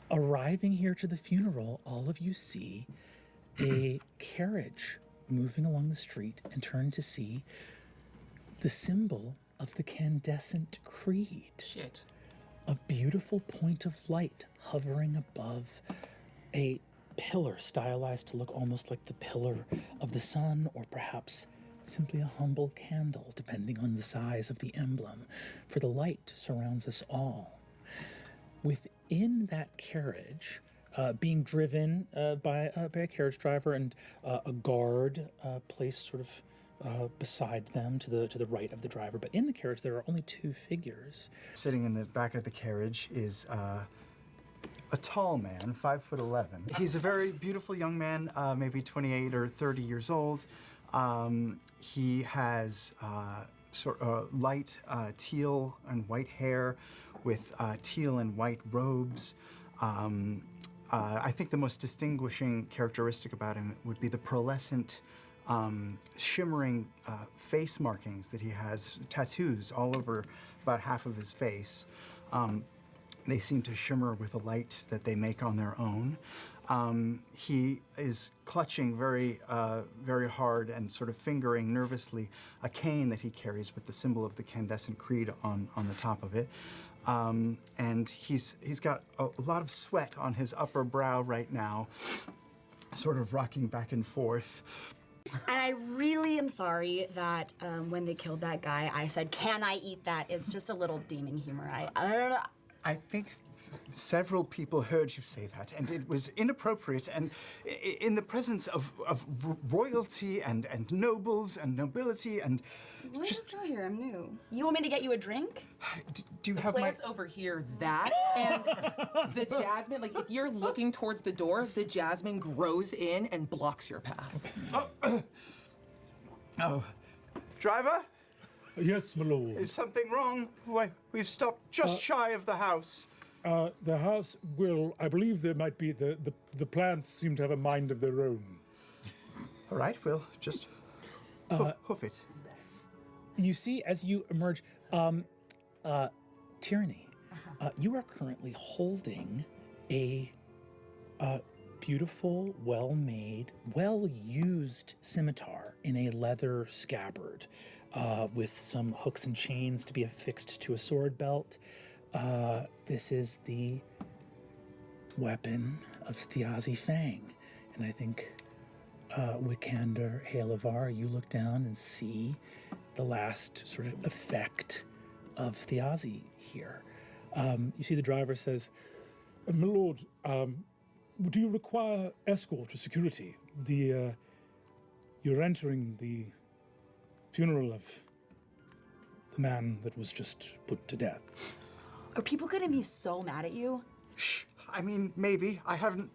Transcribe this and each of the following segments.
Arriving here to the funeral, all of you see a carriage moving along the street and turn to see the symbol of the Candescent Creed. Shit. A beautiful point of light hovering above a pillar stylized to look almost like the pillar of the sun, or perhaps simply a humble candle, depending on the size of the emblem, for the light surrounds us all. Within that carriage, being driven by a carriage driver and a guard placed sort of beside them to the right of the driver, but in the carriage there are only two figures. Sitting in the back of the carriage is a tall man, 5'11". He's a very beautiful young man, maybe 28 or 30 years old. He has light teal and white hair with teal and white robes. I think the most distinguishing characteristic about him would be the pearlescent, shimmering face markings that he has, tattoos all over about half of his face. They seem to shimmer with a light that they make on their own. He is clutching very hard and sort of fingering nervously a cane that he carries with the symbol of the Candescent Creed on the top of it. And he's got a lot of sweat on his upper brow right now, sort of rocking back and forth. And I really am sorry that when they killed that guy, I said, "Can I eat that?" It's just a little demon humor. I don't know. I think several people heard you say that, and it was inappropriate, and in the presence of royalty and nobles and nobility and Let's just go here. I'm new. You want me to get you a drink? Do you The have plants over here, that, and the jasmine, like if you're looking towards the door, the jasmine grows in and blocks your path. Oh, driver? Yes, my lord. Is something wrong? Why, we've stopped just shy of the house. The house will, I believe there might be, the plants seem to have a mind of their own. All right, we'll just hoof it. You see, as you emerge, Tyranny, you are currently holding a beautiful, well-made, well-used scimitar in a leather scabbard with some hooks and chains to be affixed to a sword belt. This is the weapon of Thiazi Fang. And I think, Wickander, Halavar, you look down and see the last sort of effect of Thiazi here. You see the driver says, My lord, do you require escort or security? You're entering the funeral of the man that was just put to death. Are people gonna be so mad at you? Shh, I mean, maybe. I hadn't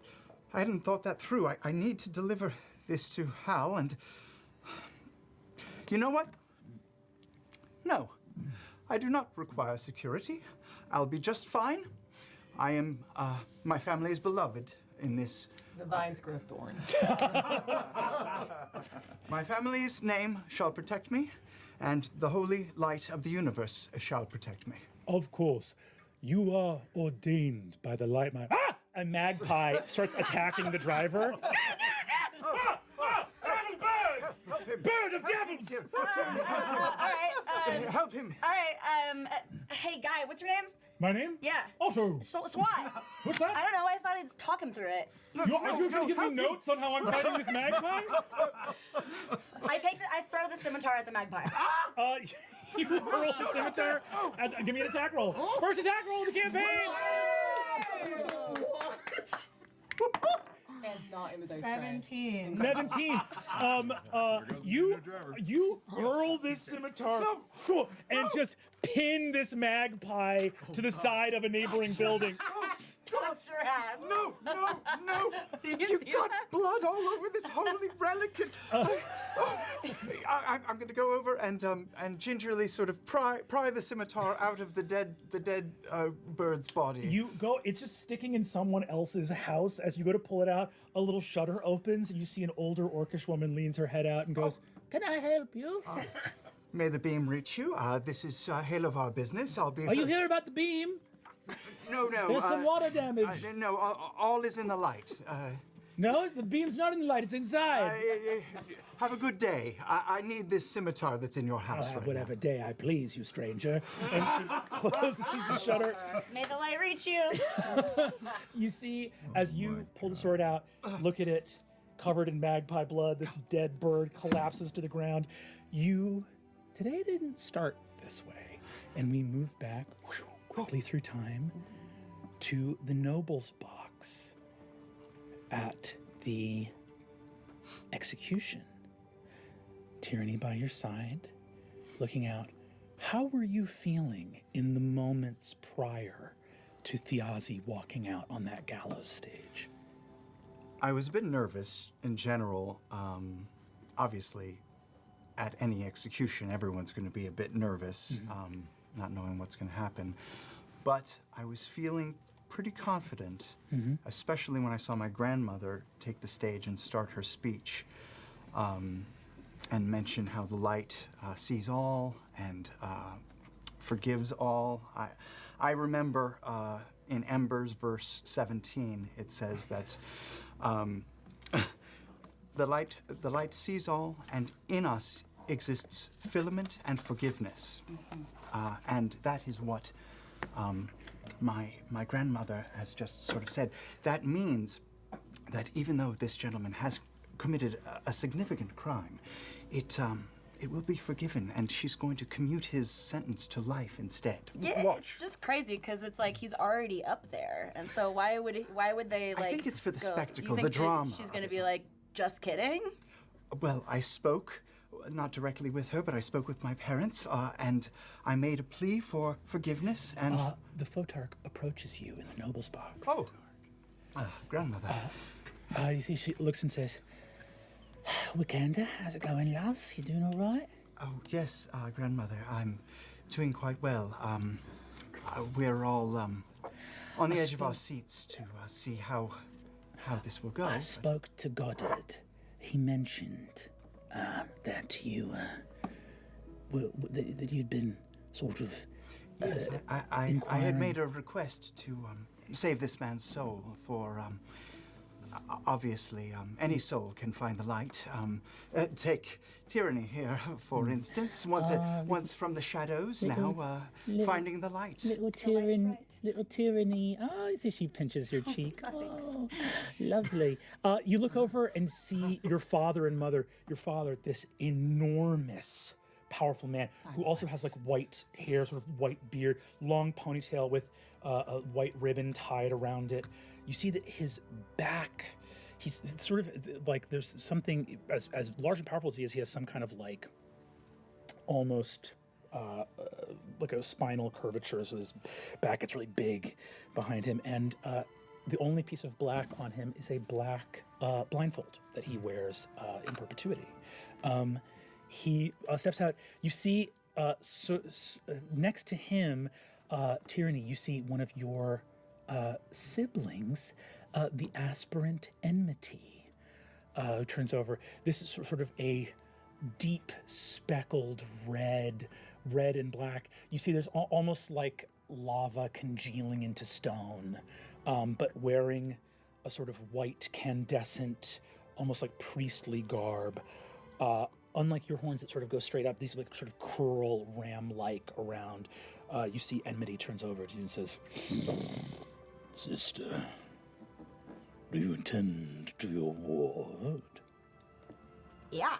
thought that through. I need to deliver this to Hal, and you know what? No, I do not require security. I'll be just fine. I am, my family is beloved in this. The vines grow thorns. My family's name shall protect me, and the holy light of the universe shall protect me. Of course, you are ordained by the light. a magpie starts attacking the driver. Devil bird! Help him! Bird of devils! All right. Help him! All right. Hey, guy, what's your name? My name? Yeah. Otto. So what? What's that? I don't know. I thought I'd talk him through it. You're trying to give me notes on how I'm fighting this magpie? I throw the scimitar at the magpie. You roll the scimitar. And give me an attack roll. First attack roll of the campaign. And not in the dice 17. 17. You hurl this scimitar and just pin this magpie to the side of a neighboring building. Punch your ass. No! You've got blood all over this holy relic. I'm going to go over and gingerly sort of pry the scimitar out of the dead bird's body. You go, it's just sticking in someone else's house. As you go to pull it out, a little shutter opens and you see an older orcish woman leans her head out and goes, "Can I help you?" May the beam reach you. This is Halavar business. I'll be. Are you here about the beam? No, no. There's some water damage. No, all is in the light. No, the beam's not in the light. It's inside. Have a good day. I need this scimitar that's in your I'll house have right whatever day I please, you stranger. And she closes the shutter. May the light reach you. You see, as you pull the sword out, look at it, covered in magpie blood, this dead bird collapses to the ground. Today didn't start this way. And we move back quickly through time to the noble's box at the execution. Tyranny by your side, looking out. How were you feeling in the moments prior to Thiazi walking out on that gallows stage? I was a bit nervous in general. Obviously, at any execution, everyone's going to be a bit nervous, not knowing what's going to happen. But I was feeling pretty confident, especially when I saw my grandmother take the stage and start her speech and mention how the light sees all and forgives all. I remember in Embers, verse 17, it says that the light sees all, and in us exists filament and forgiveness. And that is what my grandmother has just sort of said. That means that even though this gentleman has committed a significant crime, it will be forgiven, and she's going to commute his sentence to life instead. Yeah, Watch. it's just crazy because it's like he's already up there, and so why would they like? I think it's for the go- spectacle, you think the drama. She's gonna be like, just kidding. Well, I spoke, not directly with her, but I spoke with my parents, and I made a plea for forgiveness and... The Photarch approaches you in the noble's box. Oh, grandmother. You see, she looks and says, Wickander, how's it going, love? You doing all right? Oh, yes, grandmother, I'm doing quite well. We're all on the edge of our seats to see how this will go. I spoke to Goddard. He mentioned that you, that you'd been sort of... Yes, I had made a request to save this man's soul for... Obviously, any soul can find the light. Take Tyranny here, for instance. Once from the shadows, now finding the light. Little tyranny. Oh, you see she pinches your cheek. Oh, lovely. You look over and see your father and mother. Your father, this enormous, powerful man who also has like white hair, sort of white beard, long ponytail with a white ribbon tied around it. You see that his back, he's sort of like there's something, as large and powerful as he is, he has some kind of like almost like a spinal curvature, so his back gets really big behind him. And the only piece of black on him is a black blindfold that he wears in perpetuity. He steps out. You see next to him, Tyranny, you see one of your siblings, the aspirant Enmity, who turns over. This is sort of a deep speckled red and black. You see there's almost like lava congealing into stone, but wearing a sort of white candescent, almost like priestly garb. Unlike your horns that sort of go straight up, these like sort of curl ram-like around. You see Enmity turns over to you and says, Sister, do you attend to your ward? Yeah.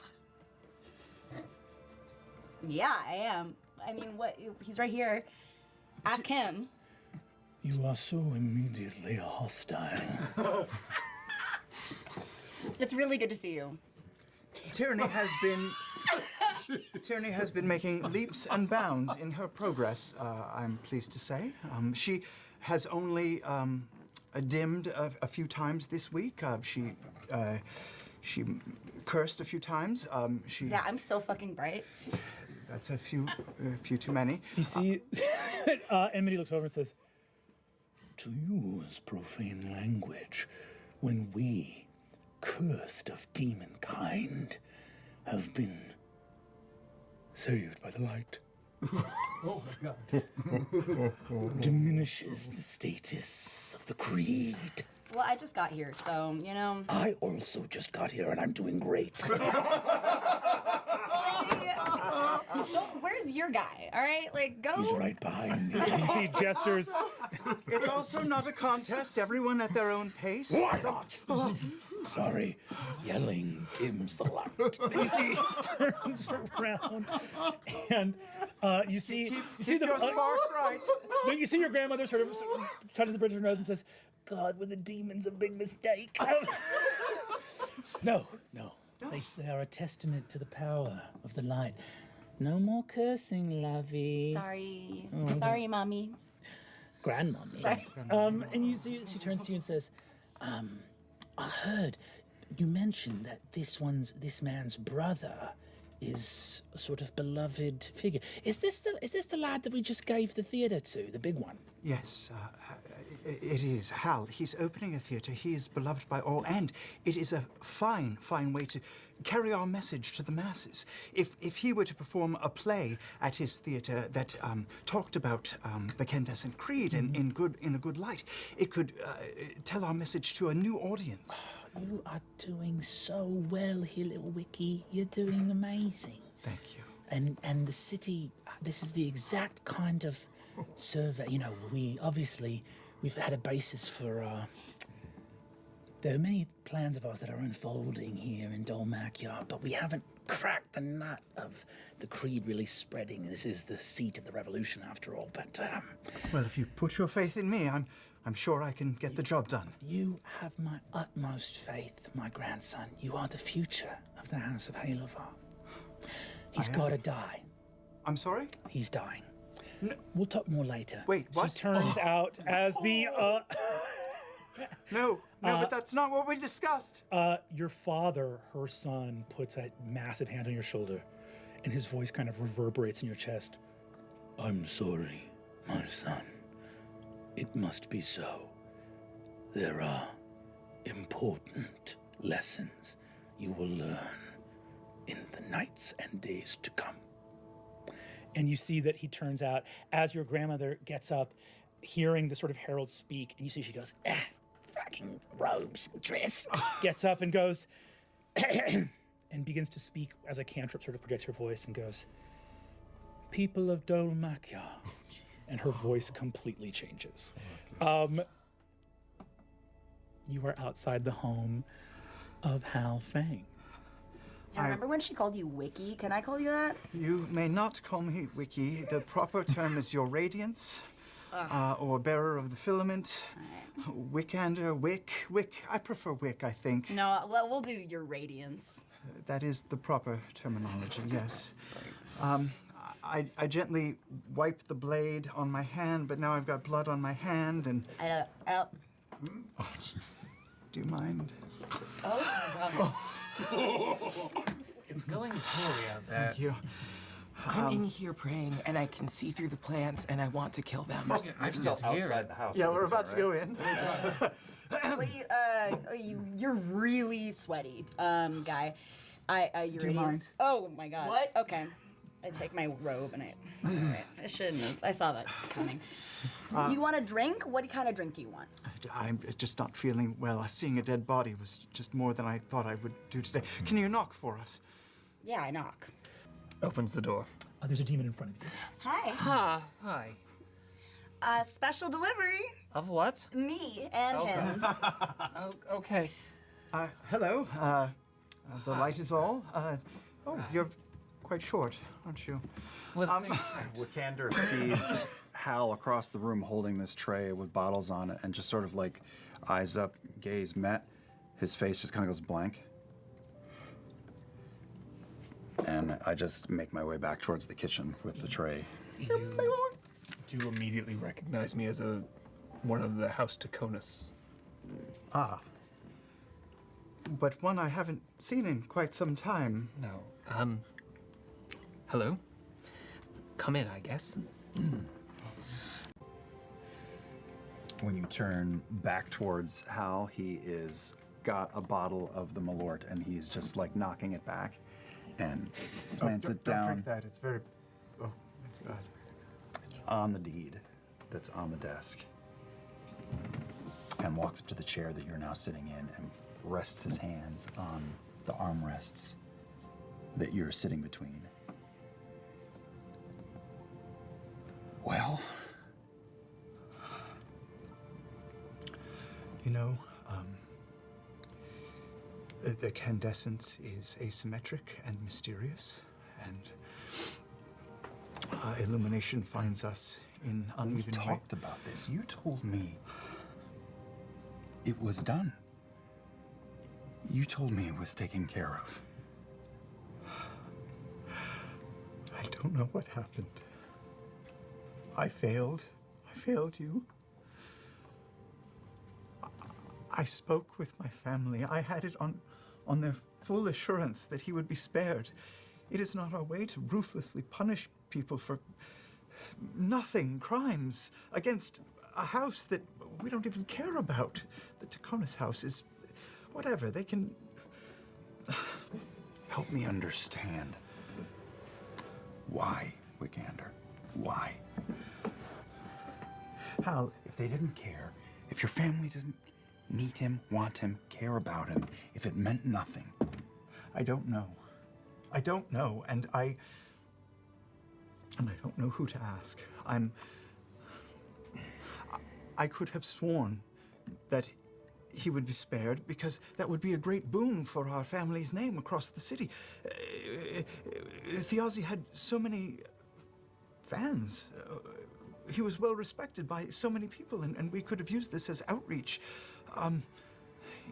Yeah, I am. I mean, what? He's right here. Ask him. You are so immediately hostile. It's really good to see you. Tyranny has been making leaps and bounds in her progress, I'm pleased to say. She has only dimmed a few times this week. She cursed a few times. Yeah, I'm so fucking bright. That's a few too many. You see, Enmity looks over and says, to use profane language when we, cursed of demon kind, have been saved by the light. Oh my god. diminishes the status of the creed. Well, I just got here, so, you know. I also just got here and I'm doing great. Where's your guy? All right, like, go. He's right behind me. You see gestures. It's also not a contest. Everyone at their own pace. Why not? Sorry, yelling dims the light. You see, he turns around, and you see Keep the your spark bright. you see your grandmother sort of touches the bridge of her nose and says, "God, were the demons a big mistake?" No. They are a testament to the power of the light. No more cursing, lovey. Sorry. Sorry, Mommy. Grandmommy. Sorry. And you see, she turns to you and says, I heard you mentioned that this man's brother is a sort of beloved figure. Is this the lad that we just gave the theatre to, the big one? Yes, it is. Hal, he's opening a theatre. He is beloved by all, and it is a fine way to carry our message to the masses. If he were to perform a play at his theatre that talked about the Candescent Creed in a good light, it could tell our message to a new audience. You are doing so well here, little Wiki. You're doing amazing. Thank you. And the city, this is the exact kind of survey. You know, we've had a basis for. There are many plans of ours that are unfolding here in Dolmakyard, but we haven't cracked the nut of the creed really spreading. This is the seat of the revolution, after all. But Well, if you put your faith in me, I'm sure I can get the job done. you have my utmost faith, my grandson. You are the future of the House of Halovar. He's got to die. I'm sorry? He's dying. We'll talk more later. Wait, what? She turns out as the No, but that's not what we discussed. your father, her son, puts a massive hand on your shoulder, and his voice kind of reverberates in your chest. I'm sorry, my son. It must be so. There are important lessons you will learn in the nights and days to come. And you see that he turns out, as your grandmother gets up, hearing the sort of herald speak, and you see she goes, Fucking robes, dress. gets up and goes, and begins to speak as a cantrip sort of projects her voice and goes, "People of Dolmakyar." And her voice completely changes. You are outside the home of Hal Fang. And remember when she called you Wiki? Can I call you that? You may not call me Wiki. The proper term is your radiance, or bearer of the filament. Wickander, Wick. I prefer Wick, I think. No, we'll do your radiance. That is the proper terminology, yes. I gently wipe the blade on my hand, but now I've got blood on my hand, and... Do you mind? It's going poorly out there. Thank you. I'm in here praying, and I can see through the plants, and I want to kill them. I'm just here. outside the house. Yeah, we're about to go in. What do you're really sweaty, guy. Your Do you mind? Oh my god. What? Okay. I take my robe and alright. I shouldn't have. I saw that coming. You want a drink? What kind of drink do you want? I'm just not feeling well. Seeing a dead body was just more than I thought I would do today. Can you knock for us? Yeah, I knock. Opens the door. There's a demon in front of you. Hi. Hi. Special delivery. Of what? Me and him. Oh, okay. Hello. The light is all. You're quite short, aren't you? With Wickander sees Hal across the room holding this tray with bottles on it and just sort of like eyes up, gaze met. His face just kind of goes blank. And I just make my way back towards the kitchen with the tray. Do you immediately recognize me as one of the House Taconis? But one I haven't seen in quite some time. No. Hello? Come in, I guess. When you turn back towards Hal, he is got a bottle of the Malort and he's just like knocking it back and plants it Don't down. drink that. It's very... Oh, it's On the deed that's on the desk, and walks up to the chair that you're now sitting in and rests his hands on the armrests that you're sitting between. Well, you know, the candescence is asymmetric and mysterious, and illumination finds us in we uneven talked about this. You told me it was done. You told me it was taken care of. I don't know what happened. I failed. I failed you. I spoke with my family. I had it on their full assurance that he would be spared. It is not our way to ruthlessly punish people for nothing, crimes against a house that we don't even care about. The Taconis house is whatever. They can Help me understand. Why, Wickander? Why? Hal, If they didn't care, if your family didn't need him, want him, care about him, if it meant nothing. I don't know. I don't know, and I don't know who to ask. I could have sworn that he would be spared because that would be a great boon for our family's name across the city. Thiazi had so many fans. He was well respected by so many people, and we could have used this as outreach.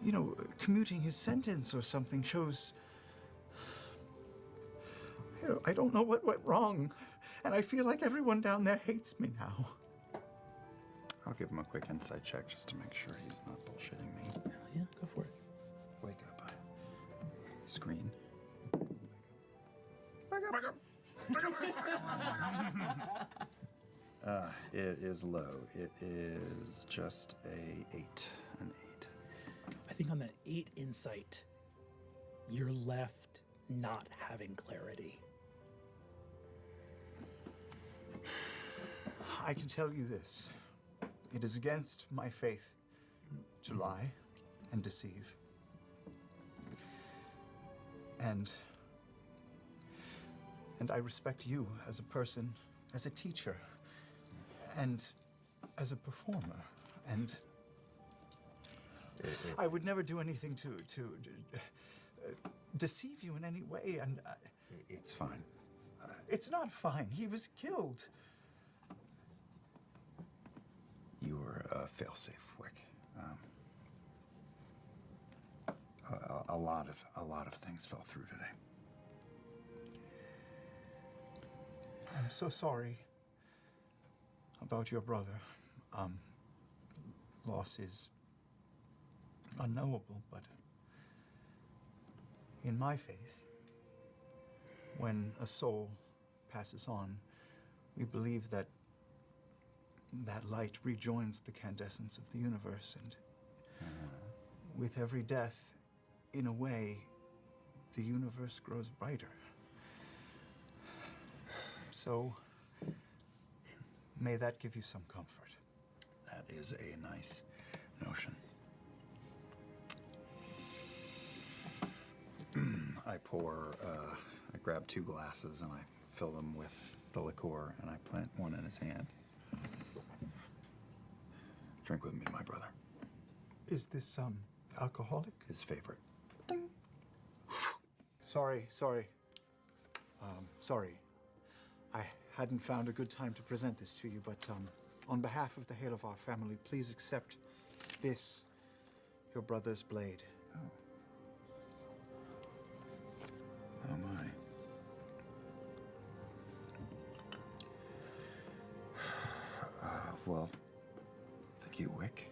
You know, commuting his sentence or something shows. You know, I don't know what went wrong, and I feel like everyone down there hates me now. I'll give him a quick insight check just to make sure he's not bullshitting me. Hell yeah, go for it. Wake up. Screen. It is low. It is just an 8. I think on that 8 insight, you're left not having clarity. I can tell you this. It is against my faith to lie and deceive. And I respect you as a person, as a teacher, and as a performer. And I would never do anything to deceive you in any way. And It's fine. it's not fine. He was killed. You were a failsafe, Wick. A lot of things fell through today. I'm so sorry about your brother. Loss is unknowable, but in my faith, when a soul passes on, we believe that that light rejoins the candescence of the universe, and with every death, in a way, the universe grows brighter. So, may that give you some comfort. That is a nice notion. I grab 2 glasses and I fill them with the liqueur and I plant one in his hand. Drink with me, my brother. Is this, alcoholic? His favorite. Sorry. Sorry. I hadn't found a good time to present this to you, but, on behalf of the Hale of our family, please accept this, your brother's blade. Oh my. Well, thank you, Wick.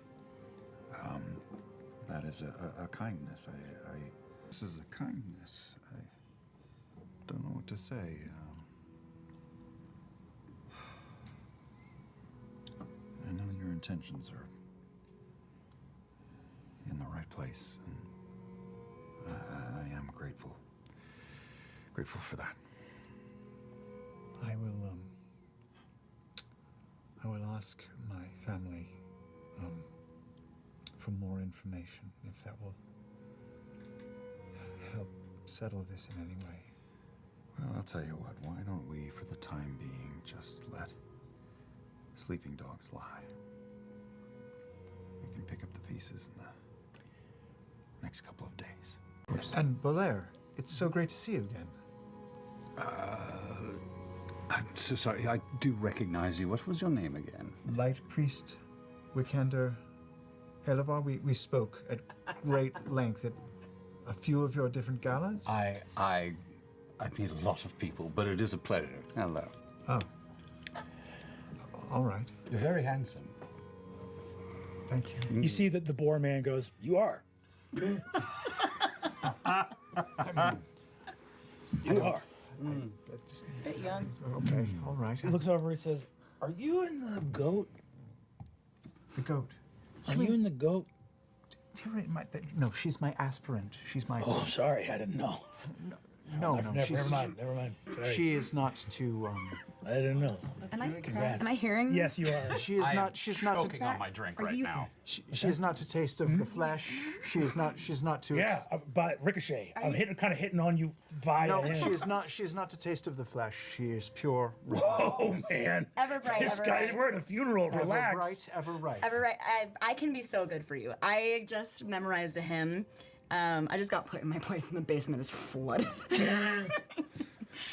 That is a kindness. This is a kindness. I don't know what to say. I know your intentions are in the right place, and I am grateful. Grateful for that. I will, ask my family for more information, if that will help settle this in any way. Well, I'll tell you what, why don't we, for the time being, just let sleeping dogs lie? We can pick up the pieces in the next couple of days. And Bolaire, it's so great to see you again. I'm so sorry, I do recognize you. What was your name again? Light Priest, Wickander, Helavar, we spoke at great length at a few of your different galas. I meet a lot of people, but it is a pleasure. Hello. Oh. All right. You're very handsome. Thank you. You see that the boar man goes, "You are. You are." That's, Bit young. okay, all right. He looks over and says, "Are you in the goat? The goat. Are you in the goat?" Tyranny, no, she's my aspirant. She's my... Oh, sorry, I didn't know. No, Never mind. Sorry. She is not to, I didn't know. Am I hearing? Yes, you are. She is not. She's not Choking to. on my drink right now. She is not to taste of the flesh. She is not. She's not to. Yeah, but Ricochet. I'm kind of hitting on you via No, him. she is not. She is not to taste of the flesh. She is pure. Oh man, Ever bright, this ever guy. right. We're at a funeral. Ever Relax. right, ever right. Ever right? I can be so good for you. I just memorized a hymn. I just got put in my place, and the basement is flooded.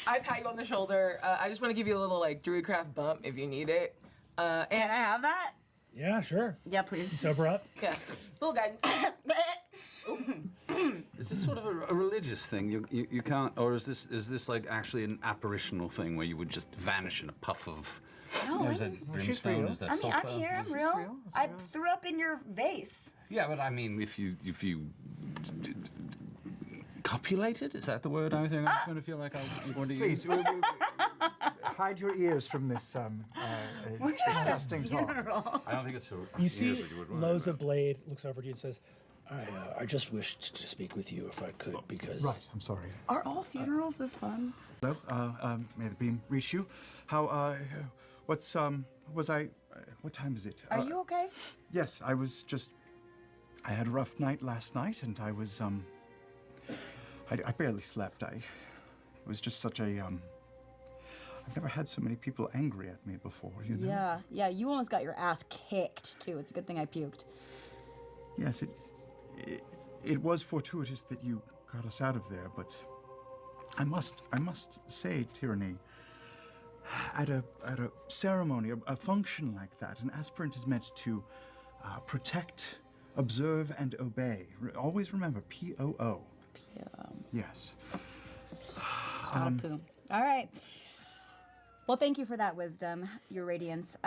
I pat you on the shoulder. I just want to give you a little like Druidcraft bump if you need it. Can I have that? Yeah, sure. Yeah, please. Sober up. Yeah, little guidance. Is this sort of a religious thing? You can't, or is this like actually an apparitional thing where you would just vanish in a puff of? No, Is that she's brimstone? real. Is that I mean, sulfur? I'm here. I'm real. I threw up in your vase. Yeah, but I mean, if you copulated, is that the word I think? I'm going to feel like I'm going to use. Please, hide your ears from this disgusting talk. I don't think it's. You see, Loza Blade looks over to you and says, I just wished to speak with you if I could, because... Right, I'm sorry. Are all funerals this fun? Hello, may the beam reach you. How, what time is it? Are you okay? Yes, I was just, I had a rough night last night, and I was, I barely slept. It was just such a, I've never had so many people angry at me before, you know? Yeah, you almost got your ass kicked, too. It's a good thing I puked. Yes, it was fortuitous that you got us out of there, but I must say, Tyranny, at a ceremony, a function like that, an aspirant is meant to protect, observe, and obey. Always remember, P-O-O. Yes. All right. Well, thank you for that wisdom, your radiance.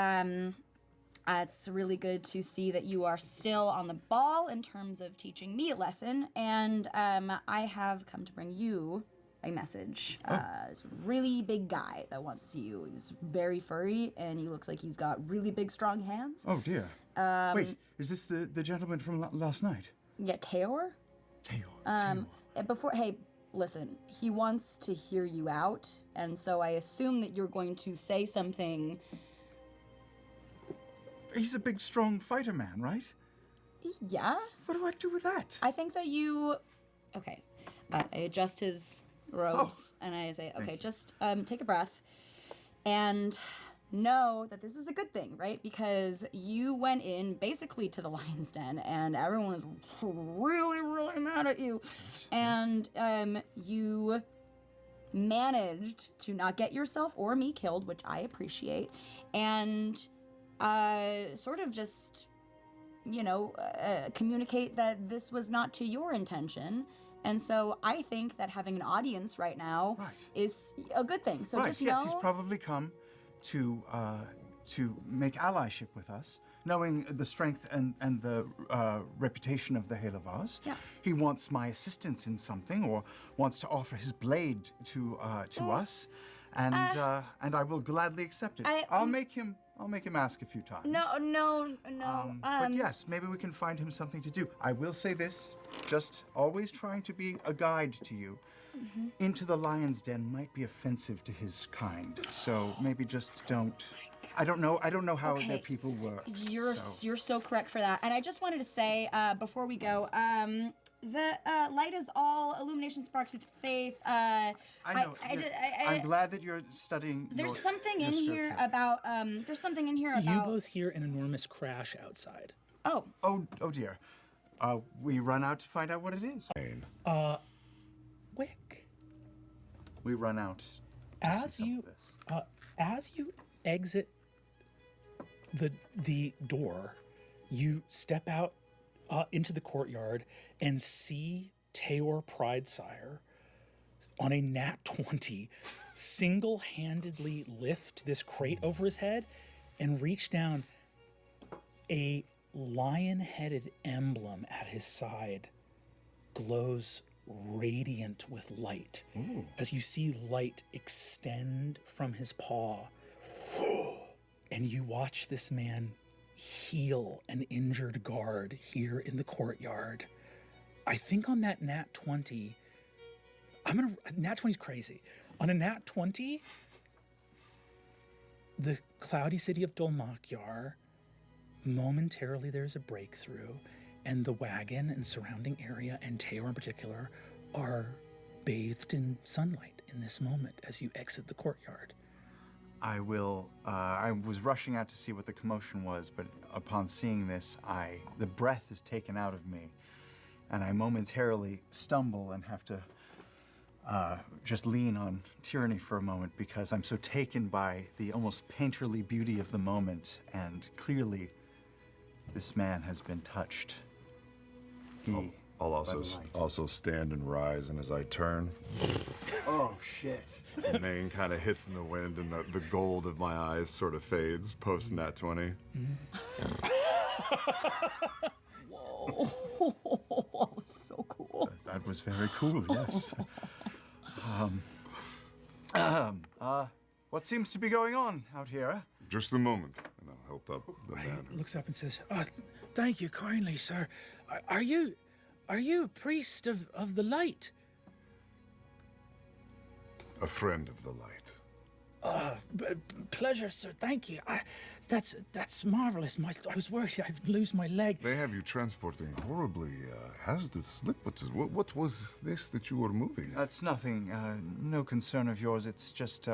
It's really good to see that you are still on the ball in terms of teaching me a lesson, and I have come to bring you a message. This really big guy that wants to see you. He's very furry, and he looks like he's got really big, strong hands. Oh, dear. Wait, is this the gentleman from last night? Yeah, Teor? Teor. Hey, listen, he wants to hear you out, and so I assume that you're going to say something. He's a big, strong fighter man, right? Yeah? What do I do with that? I think that you... Okay. I adjust his robes, and I say, okay, just take a breath, and know that this is a good thing, right? Because you went in basically to the lion's den, and everyone was really, really mad at you. And you managed to not get yourself or me killed, which I appreciate, and sort of just, communicate that this was not to your intention. And so I think that having an audience right now is a good thing. So just know... Yes, he's probably come to make allyship with us, knowing the strength and the reputation of the Halavars. Yeah. He wants my assistance in something, or wants to offer his blade to us, and I will gladly accept it. I'll make him ask a few times. No. But yes, maybe we can find him something to do. I will say this, just always trying to be a guide to you. Into the lion's den might be offensive to his kind, so maybe just don't I don't know how Okay. their people work. You're so correct for that. And I just wanted to say before we go, the light is all illumination sparks of faith. I know. I'm glad that you're studying. There's something your in here scripture. about. There's something in here about. You both hear an enormous crash outside. Oh. Oh dear. We run out to find out what it is. Wick. We run out. To see some of this. As you exit the door, you step out into the courtyard and see Teor Pridesire on a nat 20 single-handedly lift this crate over his head and reach down. A lion-headed emblem at his side glows radiant with light. As you see light extend from his paw. And you watch this man heal an injured guard here in the courtyard. I think on that nat 20, nat 20's crazy. On a nat 20, the cloudy city of Dolmakyar, momentarily there's a breakthrough, and the wagon and surrounding area, and Teor in particular, are bathed in sunlight in this moment as you exit the courtyard. I was rushing out to see what the commotion was, but upon seeing this, the breath is taken out of me, and I momentarily stumble and have to just lean on Tyranny for a moment because I'm so taken by the almost painterly beauty of the moment, and clearly this man has been touched. I'll also stand and rise, and as I turn, Oh, shit. the mane kind of hits in the wind, and the gold of my eyes sort of fades post nat 20. Whoa. So cool. That was very cool, yes. What seems to be going on out here? Just a moment, and I'll help up the man. He looks up and says, thank you kindly, sir. Are you a priest of the light? A friend of the light. Pleasure, sir. Thank you. That's marvelous. I was worried I'd lose my leg. They have you transporting horribly hazardous liquids. What was this that you were moving? That's nothing. No concern of yours. It's just,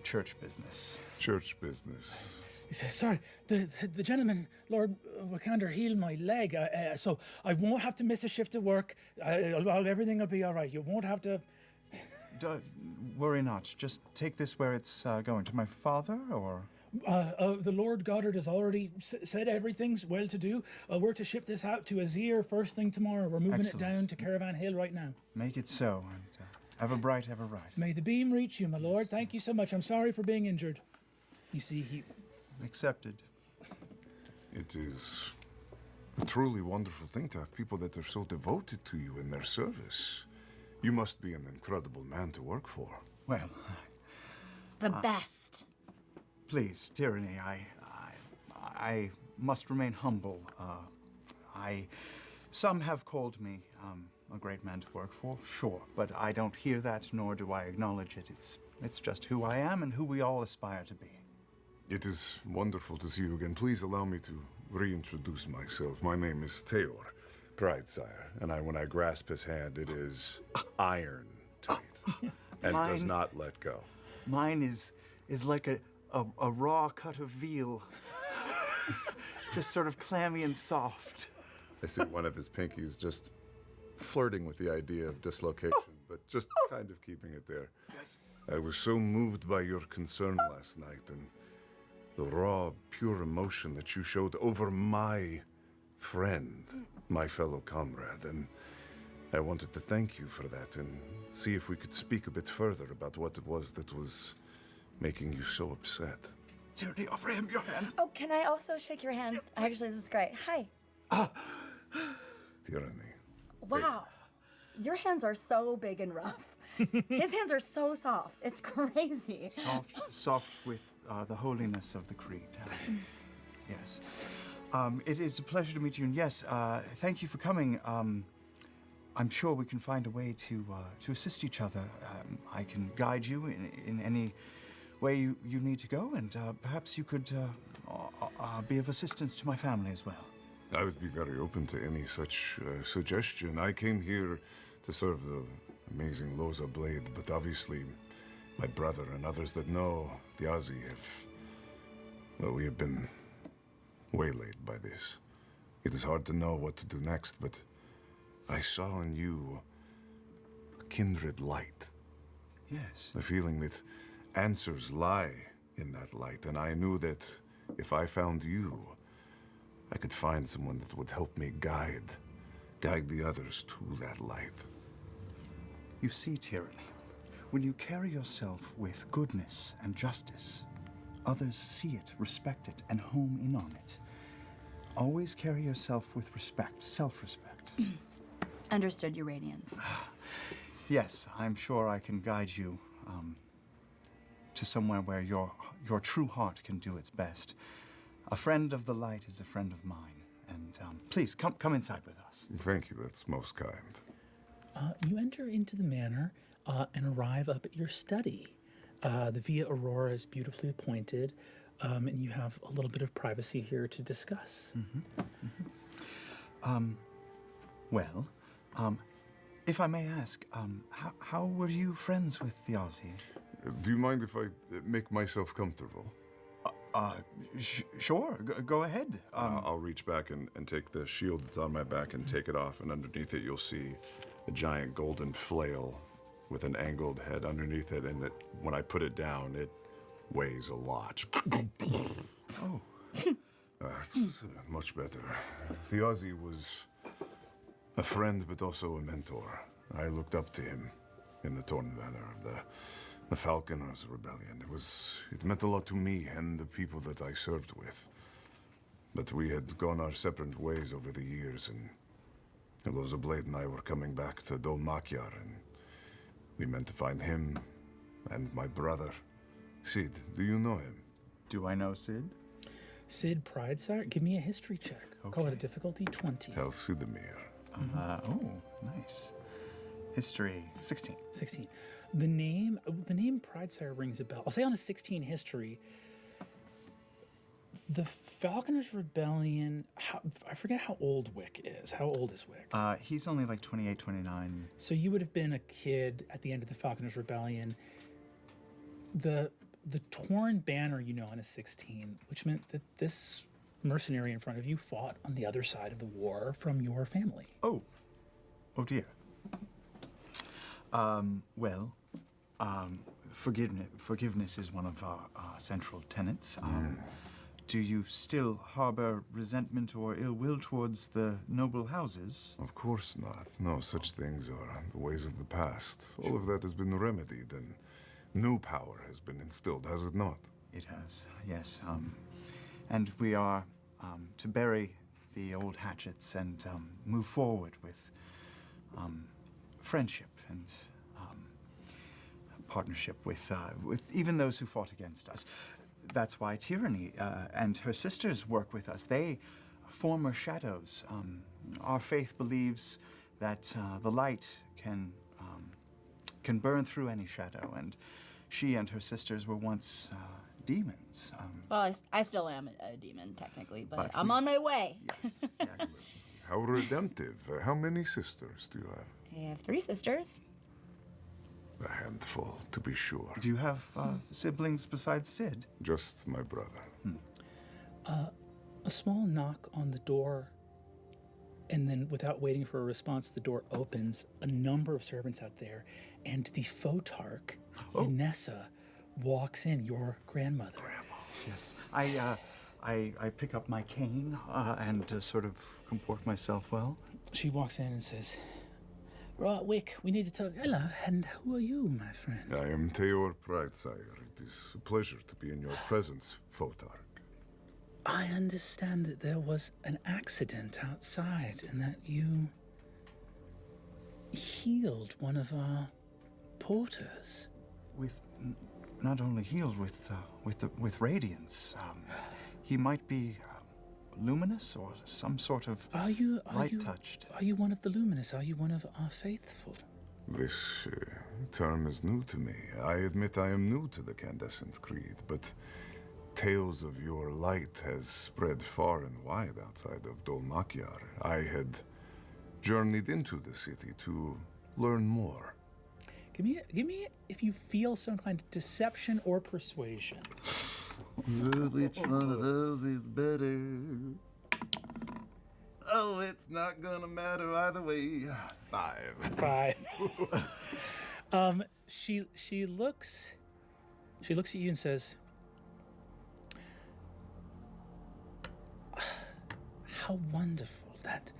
church business. Church business. He says, sorry, the gentleman, Lord Wickander, healed my leg, so I won't have to miss a shift of work. Everything will be all right. You won't have to... Worry not. Just take this where it's going. To my father, or...? The Lord Goddard has already said everything's well to do. We're to ship this out to Azir first thing tomorrow. We're moving Excellent. it down to Caravan Hill right now. Make it so, and ever bright, ever right. May the beam reach you, my lord. Thank you so much. I'm sorry for being injured. You see, he... Accepted. It is a truly wonderful thing to have people that are so devoted to you in their service. You must be an incredible man to work for. Well, The best. please, Tyranny, I must remain humble. Some have called me a great man to work for, sure, but I don't hear that, nor do I acknowledge it. It's just who I am and who we all aspire to be. It is wonderful to see you again. Please allow me to reintroduce myself. My name is Teor Pridesire, and when I grasp his hand, it is iron tight and does not let go. Mine is like a raw cut of veal, just sort of clammy and soft. I see one of his pinkies just flirting with the idea of dislocation, but just kind of keeping it there. Yes. I was so moved by your concern last night and the raw, pure emotion that you showed over my friend, my fellow comrade, and I wanted to thank you for that and see if we could speak a bit further about what it was that was making you so upset. Tyranny, offer him your hand. Oh, can I also shake your hand? Actually, this is great. Hi. Tyranny. Wow. Your hands are so big and rough. His hands are so soft. It's crazy. Soft with the holiness of the creed. Yes. It is a pleasure to meet you, and yes, thank you for coming. I'm sure we can find a way to assist each other. I can guide you in any where you need to go, and perhaps you could be of assistance to my family as well. I would be very open to any such suggestion. I came here to serve the amazing Loza Blade, but obviously my brother and others that know the Aussie we have been waylaid by this. It is hard to know what to do next, but I saw in you a kindred light. Yes. The feeling that answers lie in that light, and I knew that if I found you, I could find someone that would help me guide the others to that light. You see, Tyranny, when you carry yourself with goodness and justice, others see it, respect it, and home in on it. Always carry yourself with respect, self-respect. Understood, your radiance. Yes, I'm sure I can guide you to somewhere where your true heart can do its best. A friend of the light is a friend of mine. And please, come inside with us. Thank you, that's most kind. You enter into the manor and arrive up at your study. The Via Aurora is beautifully appointed, and you have a little bit of privacy here to discuss. Well, if I may ask, how were you friends with the Aussie? Do you mind if I make myself comfortable? Sure, go ahead. I'll reach back and take the shield that's on my back and take it off, and underneath it you'll see a giant golden flail with an angled head underneath it, and when I put it down, it weighs a lot. Oh. It's much better. The Aussie was a friend, but also a mentor. I looked up to him in the torn banner of the Falconers Rebellion. It meant a lot to me and the people that I served with. But we had gone our separate ways over the years, and Loza Blade and I were coming back to Dol Makyar, and we meant to find him and my brother, Sid. Do you know him? Do I know Sid? Sid Pridesire, give me a history check. Okay. Call it a difficulty 20. Hal Sidamir. Oh, nice. History 16. 16. The name Pridesire rings a bell. I'll say on a 16 history, the Falconers Rebellion, I forget how old Wick is. How old is Wick? He's only like 28, 29. So you would have been a kid at the end of the Falconers Rebellion. The torn banner you know on a 16, which meant that this mercenary in front of you fought on the other side of the war from your family. Oh dear. Forgiveness is one of our central tenets. Do you still harbor resentment or ill will towards the noble houses? Of course not. No, such things are the ways of the past. All of that has been remedied, and new power has been instilled, has it not? It has, yes. And we are to bury the old hatchets and move forward with friendship and partnership with even those who fought against us. That's why Tyranny and her sisters work with us. They former shadows. Our faith believes that the light can burn through any shadow, and she and her sisters were once demons. Well, I still am a demon, technically, but I'm on my way. Yes. How redemptive. How many sisters do you have? I have 3 sisters. A handful, to be sure. Do you have siblings besides Sid? Just my brother. A small knock on the door, and then without waiting for a response, the door opens. A number of servants out there, and the Photarch, Inessa, walks in, your grandmother. Yes. I pick up my cane and sort of comport myself well. She walks in and says, "Right, Wick, we need to talk." "Hello, and who are you, my friend?" I am Teor Pridesire. It is a pleasure to be in your presence, Photarch. "I understand that there was an accident outside and that you healed one of our porters." Not only healed with radiance. He might be luminous or some sort of light touched. Are you one of the luminous? Are you one of our faithful? This term is new to me. I admit I am new to the Candescent Creed, but tales of your light has spread far and wide outside of Dolmakyar. I had journeyed into the city to learn more. Give me, if you feel so inclined, deception or persuasion. Which one of those is better? Oh, it's not gonna matter either way. 5. 5. She looks at you and says, "How wonderful that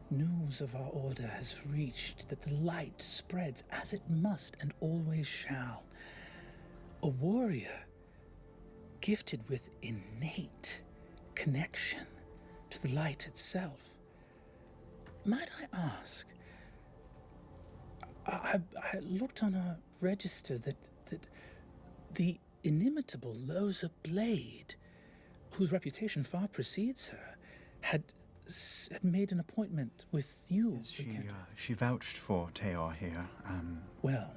news of our order has reached, that the light spreads as it must and always shall. A warrior gifted with innate connection to the light itself. Might I ask, I looked on our register that the inimitable Loza Blade, whose reputation far precedes her, had made an appointment with you. Yes, she vouched for Teor here. Well,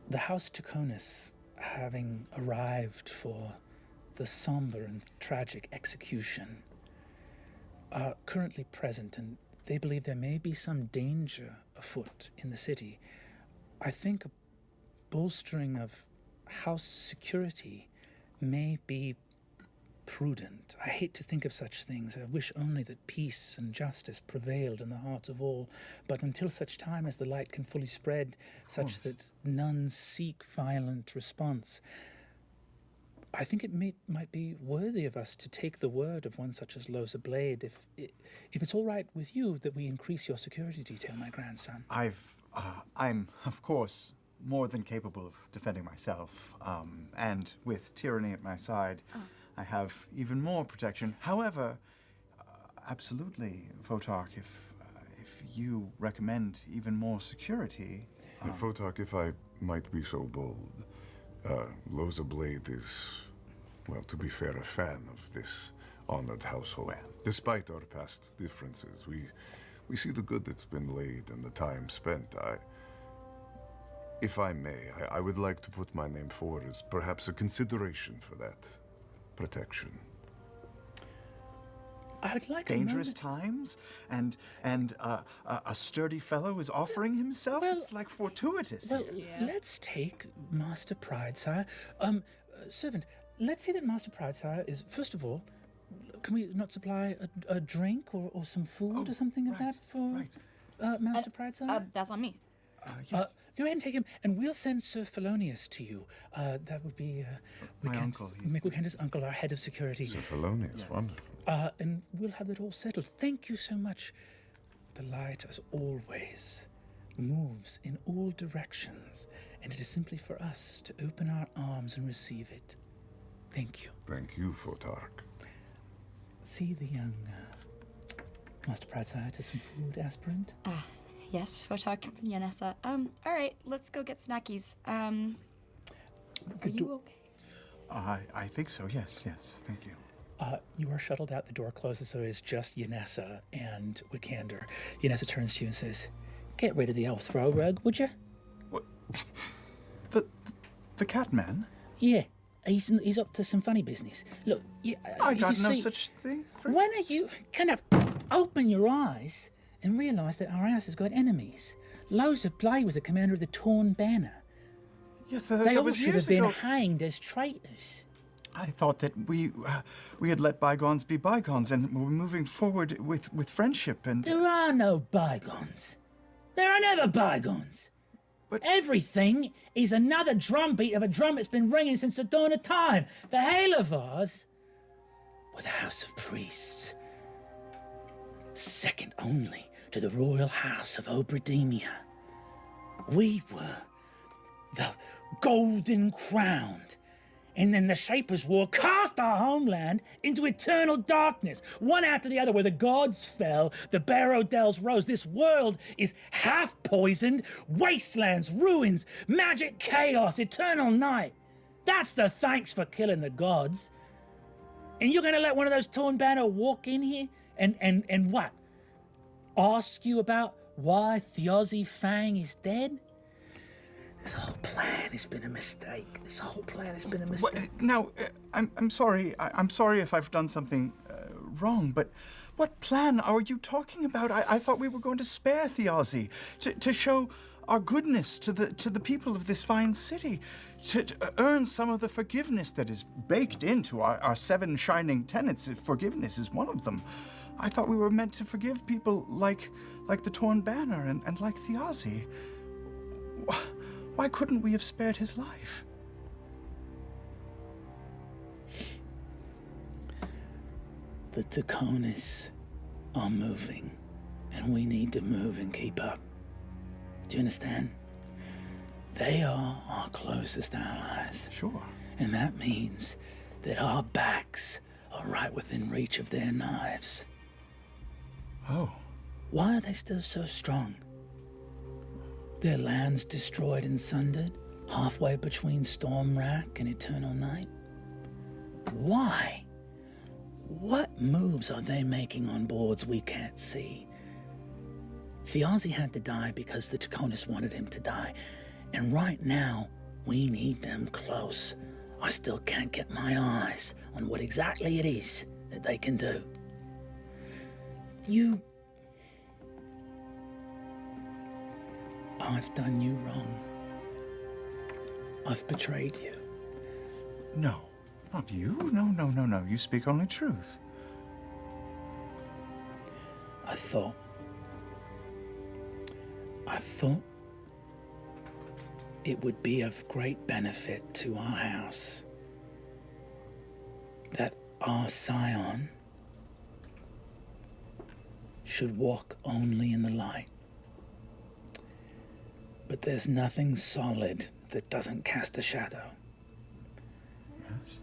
the House Taconis, having arrived for the somber and tragic execution, are currently present, and they believe there may be some danger afoot in the city. I think a bolstering of house security may be prudent. I hate to think of such things. I wish only that peace and justice prevailed in the hearts of all. But until such time as the light can fully spread, such that none seek violent response, I think it might be worthy of us to take the word of one such as Loza Blade, if it's all right with you that we increase your security detail, my grandson. I'm, of course, more than capable of defending myself. And with Tyranny at my side, I have even more protection. However, absolutely, Photarch, if you recommend even more security... Photarch, if I might be so bold, Loza Blade is, well, to be fair, a fan of this honored household. Well, despite our past differences, we see the good that's been laid and the time spent. If I may, I would like to put my name forward as perhaps a consideration for that protection. I would like dangerous times, and a sturdy fellow is offering himself. Well, it's like fortuitous. Well, here. let's take Master Pridesire. Servant, let's say that Master Pridesire is, first of all, can we not supply a drink or some food or something of that for Master Pridesire? That's on me. Yes. Go ahead and take him, and we'll send Sir Felonius to you. That would be my uncle. Wickander's uncle, our head of security. Sir Felonius, wonderful. And we'll have that all settled. Thank you so much. The light, as always, moves in all directions, and it is simply for us to open our arms and receive it. Thank you. Thank you, Photarch. See the young Master Pridesire to some food, aspirant? Yes, Photarch, Yanessa. All right, let's go get snackies. Are you okay? I think so, yes, thank you. You are shuttled out, the door closes, so it is just Yanessa and Wickander. Yanessa turns to you and says, "Get rid of the old throw rug, would you?" What? The cat man? Yeah, he's up to some funny business. Look, I got no see, such thing. When are you gonna open your eyes and realise that our house has got enemies? Loza Blade was the commander of the Torn Banner. Yes, They that all was should have years been ago. hanged as traitors. I thought that we had let bygones be bygones and were moving forward with friendship and... There are no bygones. There are never bygones. But everything is another drumbeat of a drum that's been ringing since the dawn of time. The Halavars were the house of priests, second only to the royal house of Obrademia. We were the golden crowned. And then the Shapers' War cast our homeland into eternal darkness, one after the other, where the gods fell, the Barrow Dells rose. This world is half-poisoned, wastelands, ruins, magic chaos, eternal night. That's the thanks for killing the gods. And you're gonna let one of those Torn Banner walk in here and what? Ask you about why Thiozi Fang is dead? This whole plan has been a mistake. This whole plan has been a mistake. Now, I'm sorry. I'm sorry if I've done something wrong, but what plan are you talking about? I thought we were going to spare Thiozi, to show our goodness to the people of this fine city, to earn some of the forgiveness that is baked into our 7 shining tenets. If forgiveness is one of them. I thought we were meant to forgive people like the Torn Banner and like Thiozi. Why couldn't we have spared his life? The Taconis are moving, and we need to move and keep up. Do you understand? They are our closest allies. Sure. And that means that our backs are right within reach of their knives. Oh. Why are they still so strong? Their lands destroyed and sundered, halfway between Storm Rack and Eternal Night. Why? What moves are they making on boards we can't see? Thiozi had to die because the Taconis wanted him to die. And right now, we need them close. I still can't get my eyes on what exactly it is that they can do. I've done you wrong. I've betrayed you. No, not you. No. You speak only truth. I thought it would be of great benefit to our house that our scion should walk only in the light. But there's nothing solid that doesn't cast a shadow. Yes.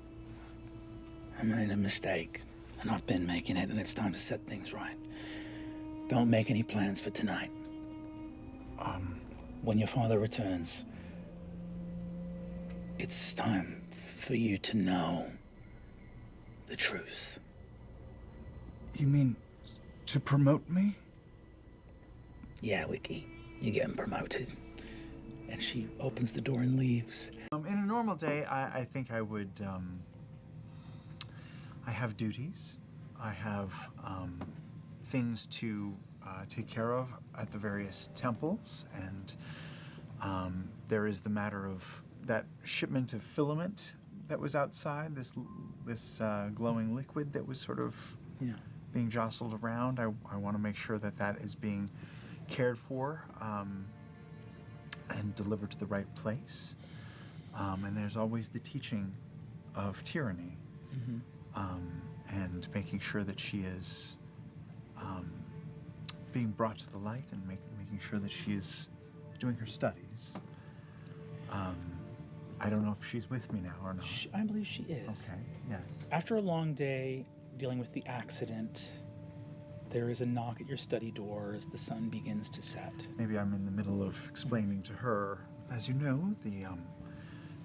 I made a mistake, and I've been making it, and it's time to set things right. Don't make any plans for tonight. When your father returns, it's time for you to know the truth. You mean to promote me? Yeah, Wiki, you're getting promoted. And she opens the door and leaves. In a normal day, I think I would, I have duties. I have things to take care of at the various temples, and there is the matter of that shipment of filament that was outside, this glowing liquid that was sort of being jostled around. I want to make sure that that is being cared for and delivered to the right place. And there's always the teaching of tyranny, and making sure that she is being brought to the light, and making sure that she is doing her studies. I don't know if she's with me now or not. I believe she is. Okay, yes. After a long day dealing with the accident, there is a knock at your study door as the sun begins to set. Maybe I'm in the middle of explaining to her. As you know, the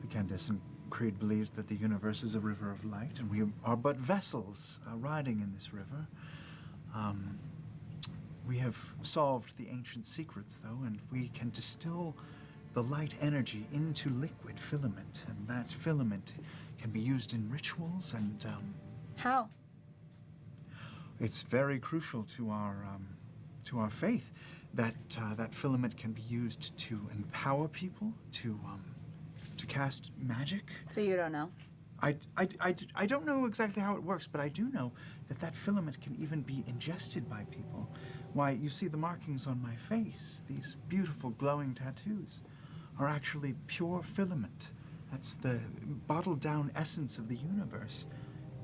Candescent Creed believes that the universe is a river of light, and we are but vessels riding in this river. We have solved the ancient secrets, though, and we can distill the light energy into liquid filament, and that filament can be used in rituals and... How? It's very crucial to our faith that that filament can be used to empower people, to cast magic. So you don't know? I don't know exactly how it works, but I do know that that filament can even be ingested by people. Why, you see the markings on my face, these beautiful glowing tattoos, are actually pure filament. That's the bottled down essence of the universe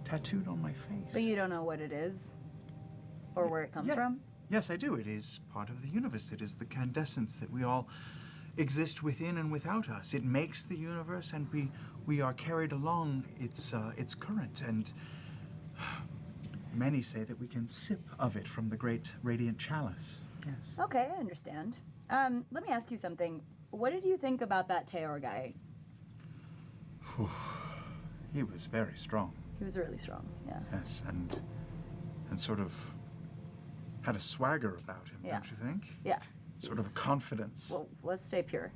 tattooed on my face. But you don't know what it is? Or where it comes from? Yes, I do. It is part of the universe. It is the candescence that we all exist within and without us. It makes the universe, and we are carried along its current. And many say that we can sip of it from the great radiant chalice. Yes. Okay, I understand. Let me ask you something. What did you think about that Teor guy? He was very strong. He was really strong, yeah. Yes, and sort of had a swagger about him, Yeah. don't you think? Yeah. Sort of a confidence. Well, let's stay pure.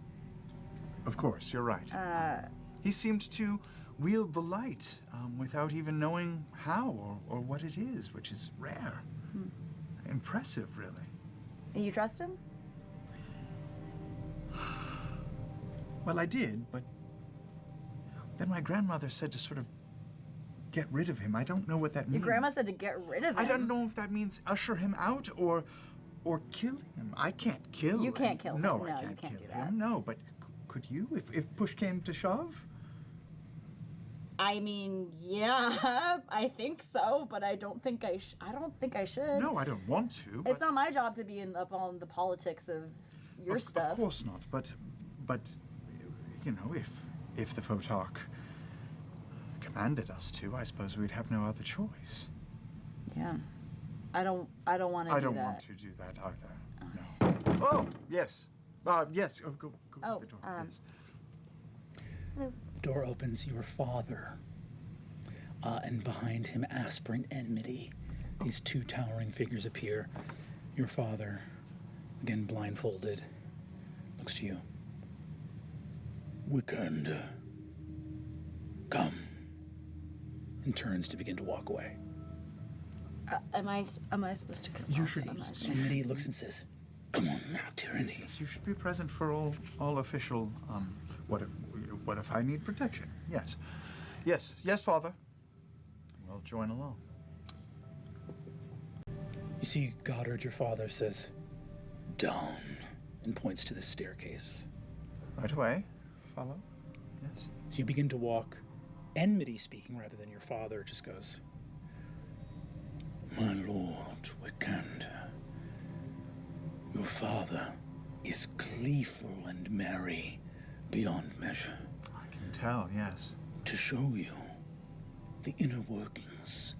Of course, you're right. He seemed to wield the light without even knowing how or what it is, which is rare. Impressive, really. And you trust him? Well, I did, but then my grandmother said to sort of get rid of him. I don't know what that means. Your grandma said to get rid of him. I don't know if that means usher him out or kill him. I can't kill him. You can't kill him. No, No, I can't you can't kill do that. him. No, but could you if push came to shove? I mean, yeah, I think so, but I don't think I should. No, I don't want to. It's not my job to be up on the politics of your stuff. Of course not. But you know, if the Photarch commanded us to, I suppose we'd have no other choice. Yeah. I don't want to do that. I don't want to do that either. No. Oh, yes. Yes. Oh, go to the door. Yes. The door opens. Your father, and behind him, Aspirin, Enmity. These two towering figures appear. Your father, again blindfolded, looks to you. Wickander, come, and turns to begin to walk away. Am I supposed to come? You should. Enmity looks and says, "Come on now, Tyranny." Yes, you should be present for all official. What if I need protection? Yes, yes, Father. We'll join along. You see Goddard, your father, says, "Down," and points to the staircase. Right away. Follow. Yes. So you begin to walk. Enmity speaking rather than your father just goes, "My lord, Wickander, your father is gleeful and merry beyond measure. I can tell, yes. To show you the inner workings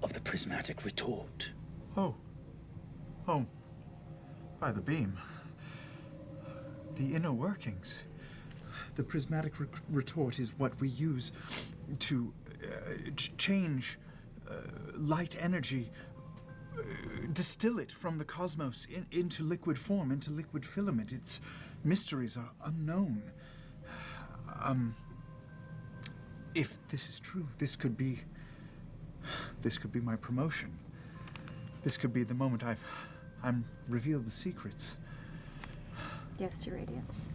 of the prismatic retort." Oh, by the beam. The inner workings. The prismatic retort is what we use to change light energy, distill it from the cosmos into liquid form, into liquid filament. Its mysteries are unknown. If this is true, this could be my promotion. This could be the moment I'm revealed the secrets. Yes, Your Radiance.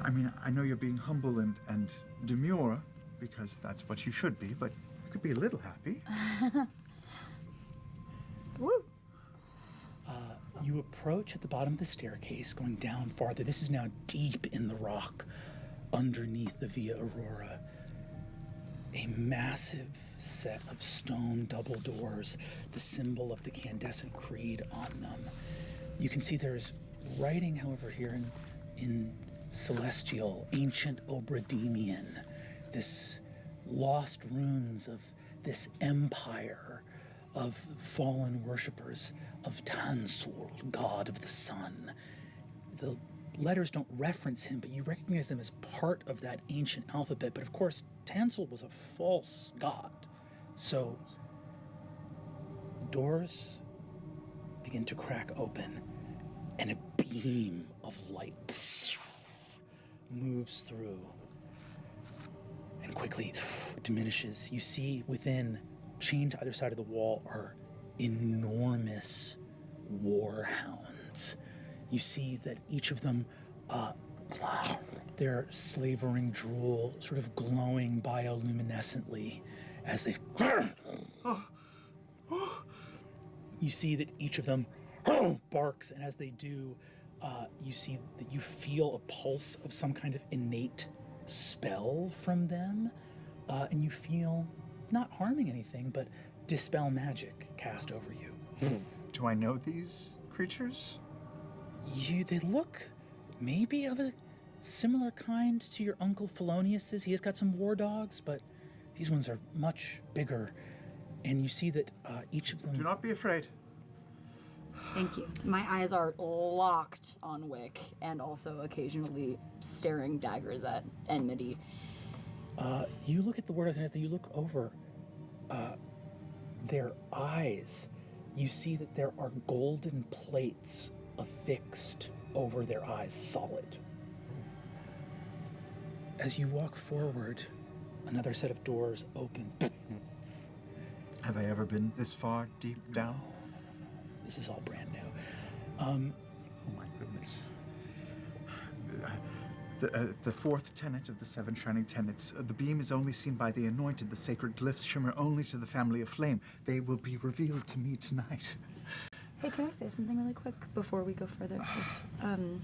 I mean, I know you're being humble and demure, because that's what you should be, but you could be a little happy. Woo! You approach at the bottom of the staircase, going down farther. This is now deep in the rock, underneath the Via Aurora. A massive set of stone double doors, the symbol of the Candescent Creed on them. You can see there's writing, however, here in Celestial, ancient Obrademian, this lost runes of this empire of fallen worshippers of Tansul, god of the sun. The letters don't reference him, but you recognize them as part of that ancient alphabet. But of course, Tansul was a false god. So, doors begin to crack open, and a beam of light moves through and quickly diminishes. You see within, chained to either side of the wall, are enormous warhounds. You see that each of them, their slavering drool sort of glowing bioluminescently as they... You see that each of them barks, and as they do, you see that you feel a pulse of some kind of innate spell from them, and you feel not harming anything, but dispel magic cast over you. Do I know these creatures? They look maybe of a similar kind to your Uncle Felonius's. He has got some war dogs, but these ones are much bigger. And you see that each of them... Do not be afraid. Thank you. My eyes are locked on Wick, and also occasionally staring daggers at Enmity. You look at the war dogs, and as you look over, their eyes you see that there are golden plates affixed over their eyes, solid. As you walk forward, another set of doors opens. Have I ever been this far deep down? This is all brand new. Oh my goodness. The fourth tenet of the seven shining tenets. The beam is only seen by the anointed. The sacred glyphs shimmer only to the family of flame. They will be revealed to me tonight. Hey, can I say something really quick before we go further? Just,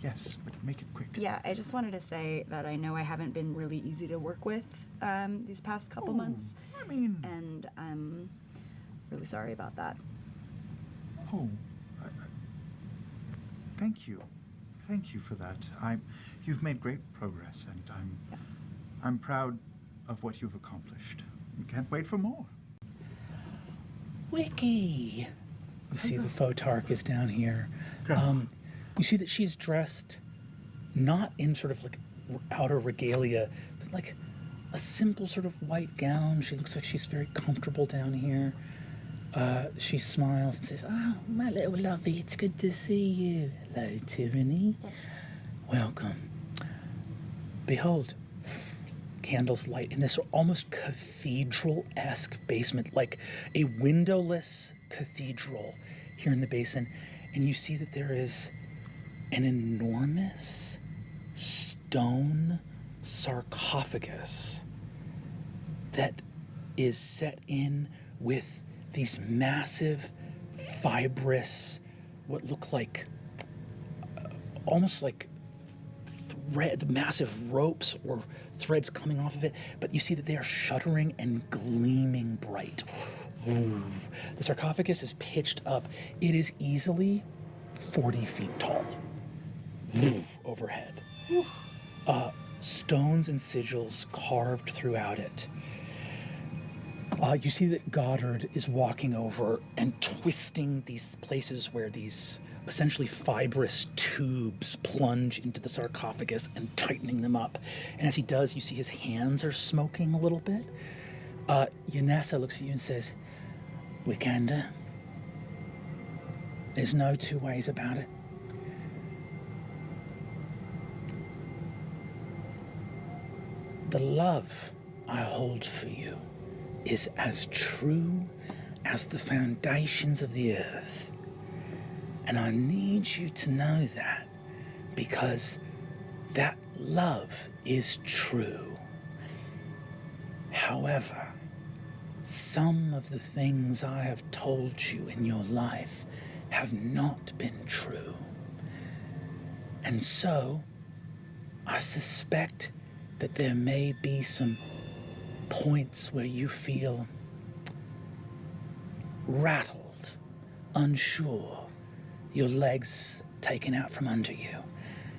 Yes, but make it quick. yeah, I just wanted to say that I know I haven't been really easy to work with these past couple months. I mean... And I'm really sorry about that. Oh, thank you. Thank you for that. You've made great progress, and I'm proud of what you've accomplished. I can't wait for more. Wiki! You see the Photarch is down here. You see that she's dressed not in sort of like outer regalia, but like a simple sort of white gown. She looks like she's very comfortable down here. She smiles and says, "Oh, my little lovey, it's good to see you. Hello, Tyranny. Welcome. Behold, candles light in this almost cathedral-esque basement, like a windowless cathedral here in the basin. And you see that there is an enormous stone sarcophagus that is set in with these massive, fibrous, what look like almost like massive ropes or threads coming off of it, but you see that they are shuddering and gleaming bright. Ooh. The sarcophagus is pitched up. It is easily 40 feet tall. Ooh. Overhead. Stones and sigils carved throughout it. You see that Goddard is walking over and twisting these places where these essentially fibrous tubes plunge into the sarcophagus and tightening them up. And as he does, you see his hands are smoking a little bit. Yanessa looks at you and says, "Wickander, there's no two ways about it. The love I hold for you is as true as the foundations of the earth. And I need you to know that, because that love is true. However, some of the things I have told you in your life have not been true. And so, I suspect that there may be some points where you feel rattled, unsure, your legs taken out from under you,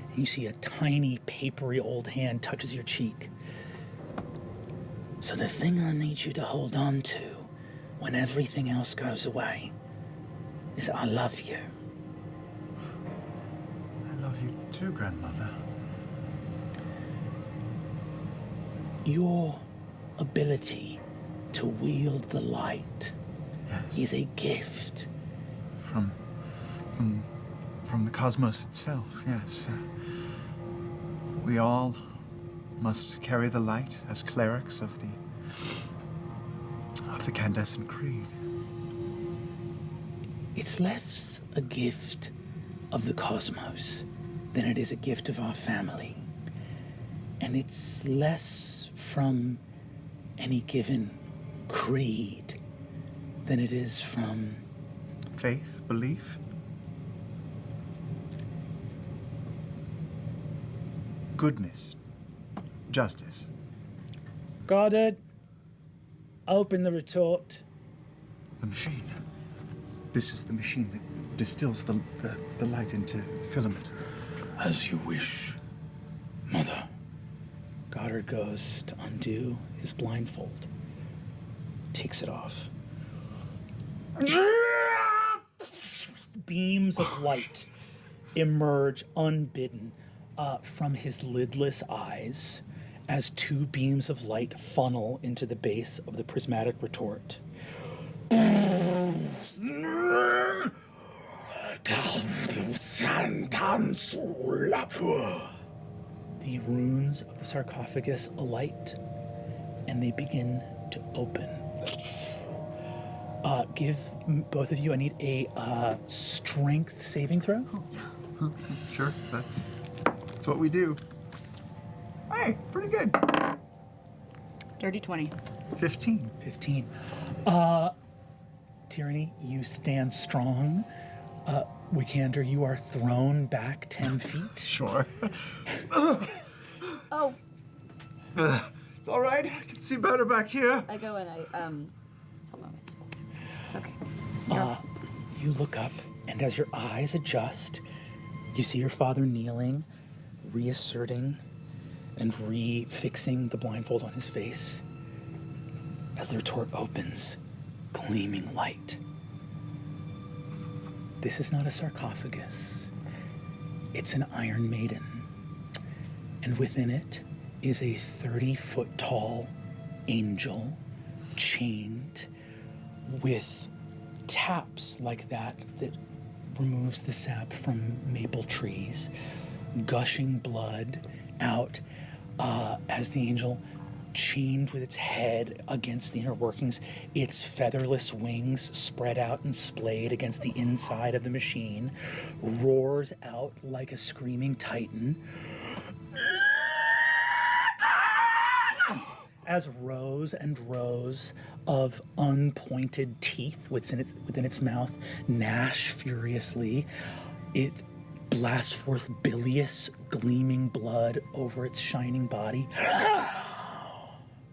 and you see a tiny, papery old hand touches your cheek. So the thing I need you to hold on to when everything else goes away is I love you." I love you too, Grandmother. Your ability to wield the light is a gift. From the cosmos itself, yes. We all must carry the light as clerics of the Candescent Creed. It's less a gift of the cosmos than it is a gift of our family. And it's less from any given creed than it is from... Faith, belief? Goodness, justice. Goddard, open the retort. The machine. This is the machine that distills the light into filament. As you wish, Mother. Goddard goes to undo his blindfold, takes it off. Beams of light emerge unbidden from his lidless eyes as two beams of light funnel into the base of the prismatic retort. The runes of the sarcophagus alight, and they begin to open. Give both of you, I need a strength saving throw. Sure, that's what we do. Hey, pretty good. Dirty 20. 15. 15. Tyranny, you stand strong. Wickander, you are thrown back 10 feet. Sure. Oh, It's all right. I can see better back here. I go and I, hold on, it's okay. You look up, and as your eyes adjust, you see your father kneeling, reasserting and refixing the blindfold on his face. As the retort opens, gleaming light. This is not a sarcophagus. It's an Iron Maiden. And within it is a 30-foot tall angel, chained with taps like that removes the sap from maple trees, gushing blood out as the angel, chained with its head against the inner workings, its featherless wings spread out and splayed against the inside of the machine, roars out like a screaming titan as rows and rows of unpointed teeth within its mouth gnash furiously. It blasts forth bilious, gleaming blood over its shining body.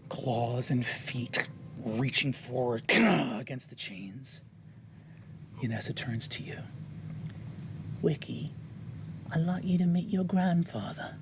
Claws and feet reaching forward against the chains. Yanessa turns to you. Wiki, I'd like you to meet your grandfather.